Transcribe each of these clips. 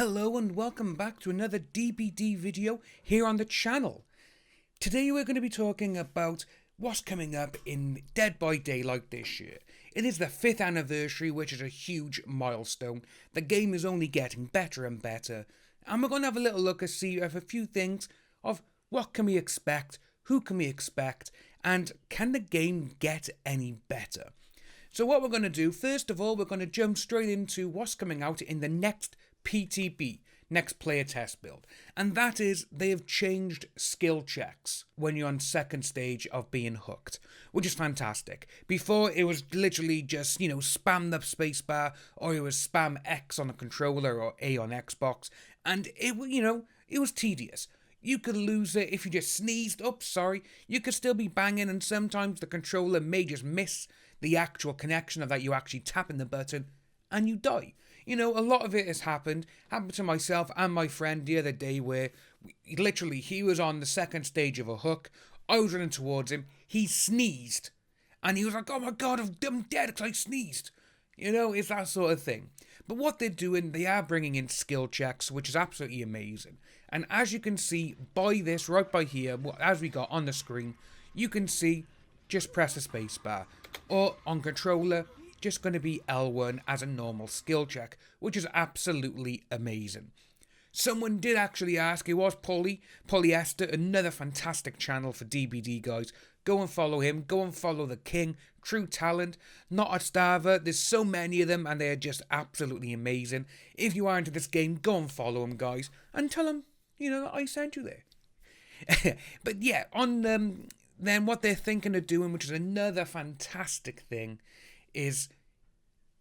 Hello and welcome back to another DBD video here on the channel. Today we're going to be talking about what's coming up in Dead by Daylight this year. It is the 5th anniversary, which is a huge milestone. The game is only getting better and better, and we're going to have a little look and see of a few things of what can we expect, who can we expect, and can the game get any better. So what we're going to do, first of all, we're going to jump straight into what's coming out in the next PTB, next player test build, and that is they have changed skill checks when you're on second stage of being hooked, which is fantastic. Before it was literally just, spam the spacebar, or it was spam X on a controller or A on Xbox, and it was tedious. You could lose it if you just sneezed. You could still be banging, and sometimes the controller may just miss the actual connection of that you actually tapping the button, and you die. A lot of it has happened to myself and my friend the other day, where he was on the second stage of a hook. I was running towards him. He sneezed. And he was like, oh my God, I'm dead because I sneezed. It's that sort of thing. But what they're doing, they are bringing in skill checks, which is absolutely amazing. And as you can see by this, right by here, as we got on the screen, you can see, just press the space bar. Or on controller, just going to be L1 as a normal skill check, which is absolutely amazing. Someone did actually ask, it was Polyester, another fantastic channel for DBD guys. Go and follow him, go and follow the king, true talent, not a starver. There's so many of them and they're just absolutely amazing. If you are into this game, go and follow him, guys, and tell him, I sent you there. But yeah, on then what they're thinking of doing, which is another fantastic thing, is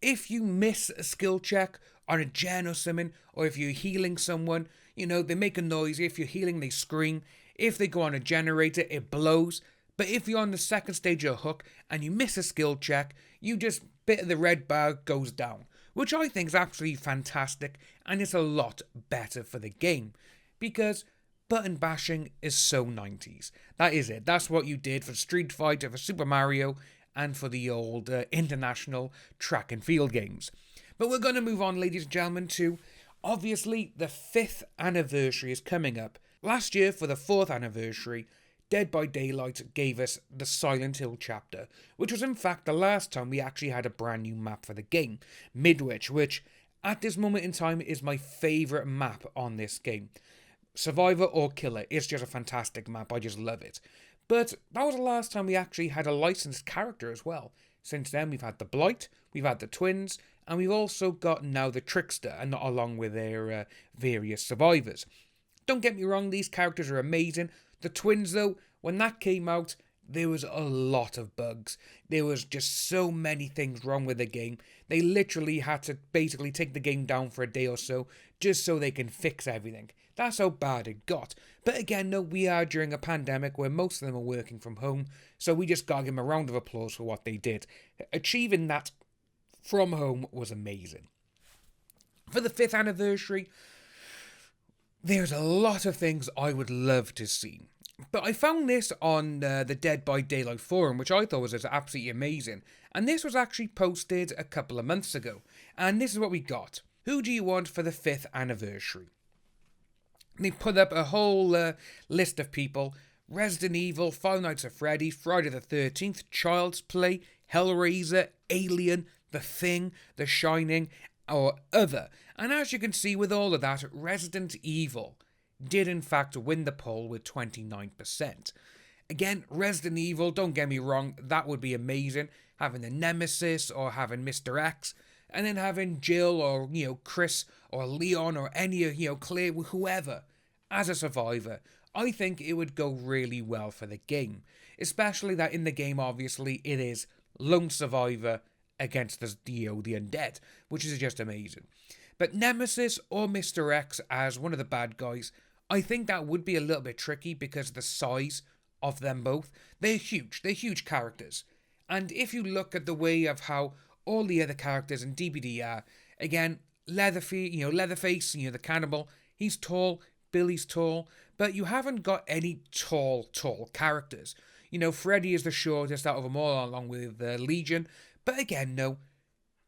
if you miss a skill check on a gen or something, or if you're healing someone, they make a noise. If you're healing, they scream. If they go on a generator, it blows. But if you're on the second stage of a hook and you miss a skill check, you just bit of the red bar goes down, which I think is absolutely fantastic, and it's a lot better for the game, because button bashing is so 90s. That is it. That's what you did for Street Fighter, for Super Mario, and for the old international track and field games. But we're going to move on, ladies and gentlemen, to, obviously, the 5th anniversary is coming up. Last year, for the 4th anniversary, Dead by Daylight gave us the Silent Hill chapter, which was in fact the last time we actually had a brand new map for the game, Midwich, which at this moment in time is my favourite map on this game. Survivor or Killer, it's just a fantastic map, I just love it. But that was the last time we actually had a licensed character as well. Since then, we've had the Blight, we've had the Twins, and we've also got now the Trickster, and not along with their various survivors. Don't get me wrong, these characters are amazing. The Twins, though, when that came out, there was a lot of bugs. There was just so many things wrong with the game. They literally had to basically take the game down for a day or so, just so they can fix everything. That's how bad it got. But again, no, we are during a pandemic where most of them are working from home, so we just gotta give them a round of applause for what they did. Achieving that from home was amazing. For the 5th anniversary, there's a lot of things I would love to see. But I found this on the Dead by Daylight forum, which I thought was absolutely amazing. And this was actually posted a couple of months ago. And this is what we got. Who do you want for the 5th anniversary? They put up a whole list of people. Resident Evil, Five Nights at Freddy's, Friday the 13th, Child's Play, Hellraiser, Alien, The Thing, The Shining, or other. And as you can see with all of that, Resident Evil did in fact win the poll with 29%. Again, Resident Evil, don't get me wrong, that would be amazing. Having the Nemesis or having Mr. X, and then having Jill or, Chris or Leon or any of, Claire, whoever, as a survivor. I think it would go really well for the game. Especially that in the game, obviously, it is lone survivor against the undead, which is just amazing. But Nemesis or Mr. X as one of the bad guys, I think that would be a little bit tricky because of the size of them both. They're huge characters. And if you look at the way of how all the other characters in DBD are, again, Leatherface, the cannibal, he's tall, Billy's tall, but you haven't got any tall characters. Freddy is the shortest out of them all, along with Legion, but again, no,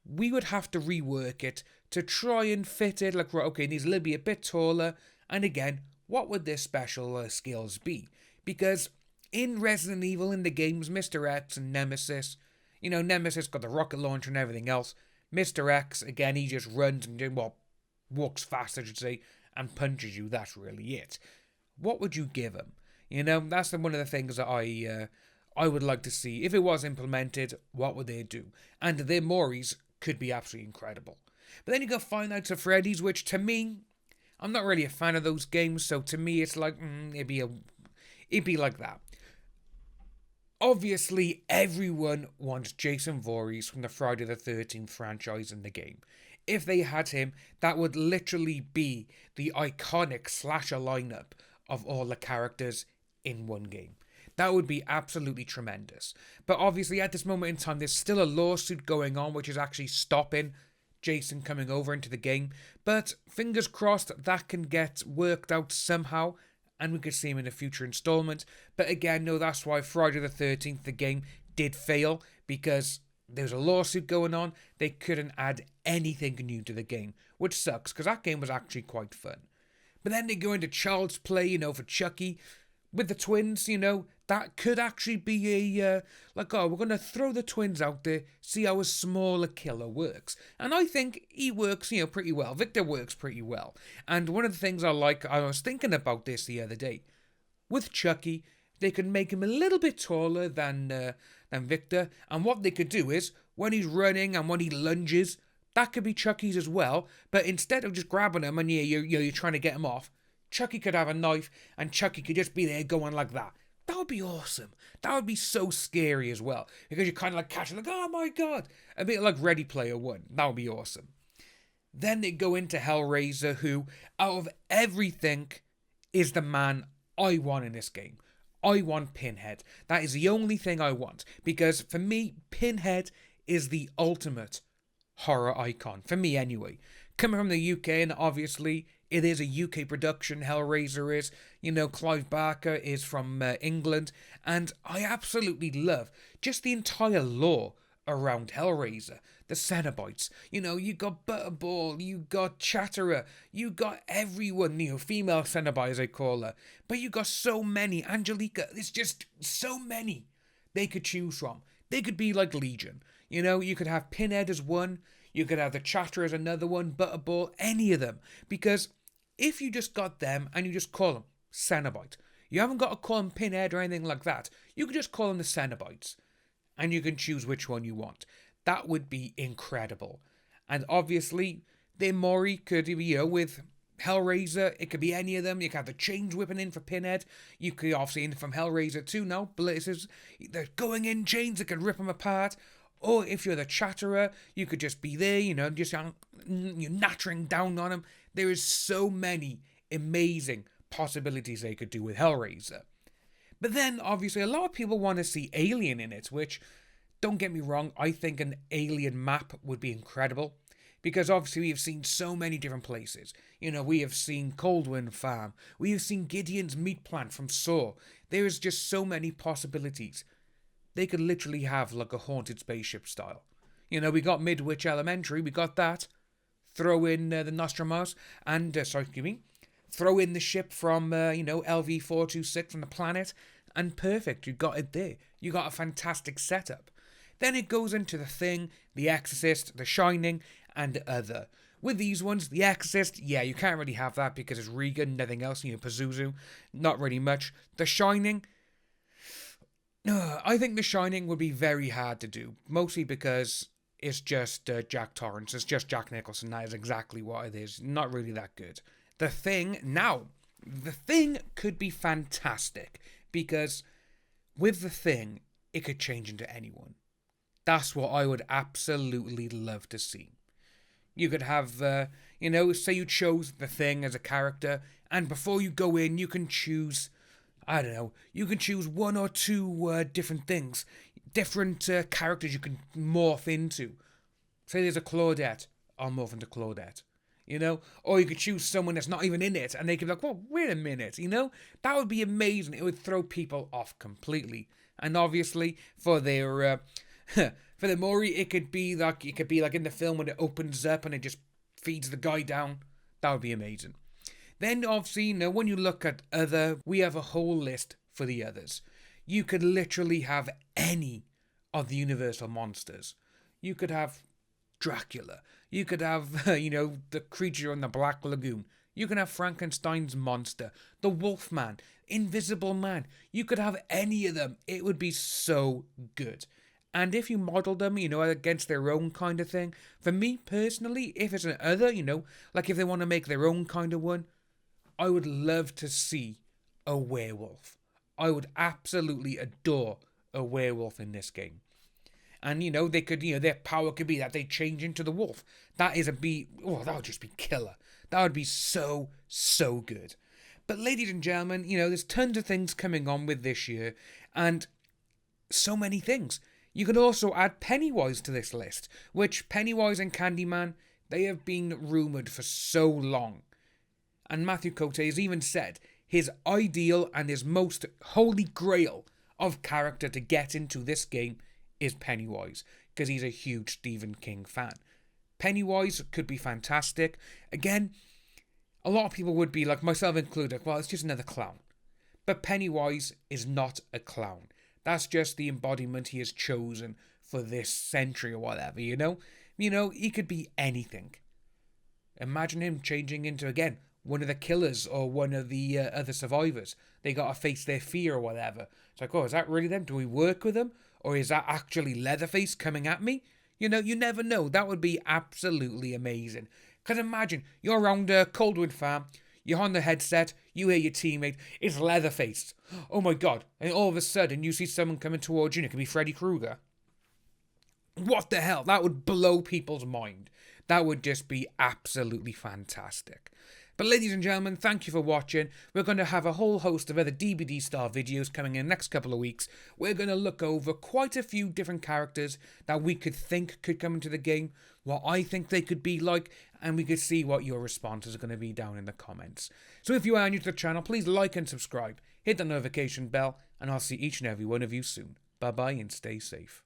we would have to rework it to try and fit it, like, right, okay, it needs a little bit a bit taller, and again, what would their special skills be? Because in Resident Evil, in the games, Mr. X and Nemesis, Nemesis got the rocket launcher and everything else. Mr. X, again, he just runs and, walks fast, I should say, and punches you. That's really it. What would you give him? That's one of the things that I would like to see. If it was implemented, what would they do? And their Moris could be absolutely incredible. But then you got Five Nights at Freddy's, which to me, I'm not really a fan of those games, so to me it's like, it'd be like that. Obviously, everyone wants Jason Voorhees from the Friday the 13th franchise in the game. If they had him, that would literally be the iconic slasher lineup of all the characters in one game. That would be absolutely tremendous. But obviously, at this moment in time, there's still a lawsuit going on, which is actually stopping Jason coming over into the game. But fingers crossed that can get worked out somehow, and we could see him in a future installment. But again, no, that's why Friday the 13th, the game, did fail, because there's a lawsuit going on. They couldn't add anything new to the game, which sucks, because that game was actually quite fun. But then they go into Child's Play, for Chucky, with the twins, that could actually be we're going to throw the twins out there, see how a smaller killer works. And I think he works, pretty well. Victor works pretty well. And one of the things I was thinking about this the other day, with Chucky, they could make him a little bit taller than Victor. And what they could do is, when he's running and when he lunges, that could be Chucky's as well. But instead of just grabbing him and you're trying to get him off, Chucky could have a knife and Chucky could just be there going like that. That would be awesome. That would be so scary as well. Because you're kind of like catching, like, oh my god. A bit like Ready Player One. That would be awesome. Then they go into Hellraiser, who, out of everything, is the man I want in this game. I want Pinhead. That is the only thing I want. Because for me, Pinhead is the ultimate horror icon. For me, anyway. Coming from the UK, and obviously it is a UK production, Hellraiser is. Clive Barker is from England. And I absolutely love just the entire lore around Hellraiser. The Cenobites. You got Butterball, you got Chatterer, you got everyone, female Cenobite as I call her. But you got so many. Angelica, there's just so many they could choose from. They could be like Legion. You could have Pinhead as one. You could have the Chatterer as another one, Butterball, any of them. Because if you just got them and you just call them Cenobite, you haven't got to call them Pinhead or anything like that. You could just call them the Cenobites. And you can choose which one you want. That would be incredible. And obviously, their Mori could be, with Hellraiser, it could be any of them. You could have the chains whipping in for Pinhead. You could obviously in from Hellraiser too now. Blizzards, they're going in chains that could rip them apart. Or if you're the Chatterer, you could just be there, just you're nattering down on him. There is so many amazing possibilities they could do with Hellraiser. But then, obviously, a lot of people want to see Alien in it, which, don't get me wrong, I think an Alien map would be incredible. Because obviously we have seen so many different places. We have seen Coldwind Farm. We have seen Gideon's meat plant from Saw. There is just so many possibilities. They could literally have like a haunted spaceship style. We got Midwich Elementary, we got that. Throw in the Nostradamus, and, throw in the ship from, LV-426 from the planet, and perfect, you got it there. You got a fantastic setup. Then it goes into The Thing, The Exorcist, The Shining, and other. With these ones, The Exorcist, you can't really have that because it's Regan, nothing else, Pazuzu, not really much. The Shining, I think The Shining would be very hard to do, mostly because it's just Jack Torrance, it's just Jack Nicholson, that is exactly what it is, not really that good. The Thing could be fantastic, because with The Thing, it could change into anyone. That's what I would absolutely love to see. You could have, say you chose The Thing as a character, and before you go in, you can choose, you can choose one or two different things, different characters you can morph into. Say there's a Claudette, I'll morph into Claudette. Or you could choose someone that's not even in it, and they could be like, well, wait a minute, That would be amazing. It would throw people off completely. And obviously, for their Furthermore, it could be like in the film when it opens up and it just feeds the guy down. That would be amazing. Then obviously, when you look at we have a whole list for the others. You could literally have any of the Universal monsters. You could have Dracula. You could have, the creature in the Black Lagoon. You can have Frankenstein's monster, the Wolfman, Invisible Man. You could have any of them. It would be so good. And if you model them, against their own kind of thing, for me personally, if it's an other, like if they want to make their own kind of one, I would love to see a werewolf. I would absolutely adore a werewolf in this game. And, they could, their power could be that they change into the wolf. That would just be killer. That would be so, so good. But ladies and gentlemen, there's tons of things coming on with this year. And so many things. You could also add Pennywise to this list. Which Pennywise and Candyman, they have been rumoured for so long. And Matthew Cote has even said his ideal and his most holy grail of character to get into this game is Pennywise, because he's a huge Stephen King fan. Pennywise could be fantastic. Again, a lot of people would be, like myself included, well, it's just another clown. But Pennywise is not a clown. That's just the embodiment he has chosen for this century or whatever, he could be anything. Imagine him changing into, again, one of the killers or one of the other survivors. They got to face their fear or whatever. It's like, is that really them? Do we work with them? Or is that actually Leatherface coming at me? You never know. That would be absolutely amazing. Because imagine, you're around a Coldwood Farm, you're on the headset, you hear your teammate, it's Leatherface. Oh my god. And all of a sudden, you see someone coming towards you, and it could be Freddy Krueger. What the hell? That would blow people's mind. That would just be absolutely fantastic. But ladies and gentlemen, thank you for watching. We're going to have a whole host of other DBD style videos coming in the next couple of weeks. We're going to look over quite a few different characters that we could think could come into the game, what I think they could be like, and we could see what your responses are going to be down in the comments. So if you are new to the channel, please like and subscribe, hit the notification bell, and I'll see each and every one of you soon. Bye bye and stay safe.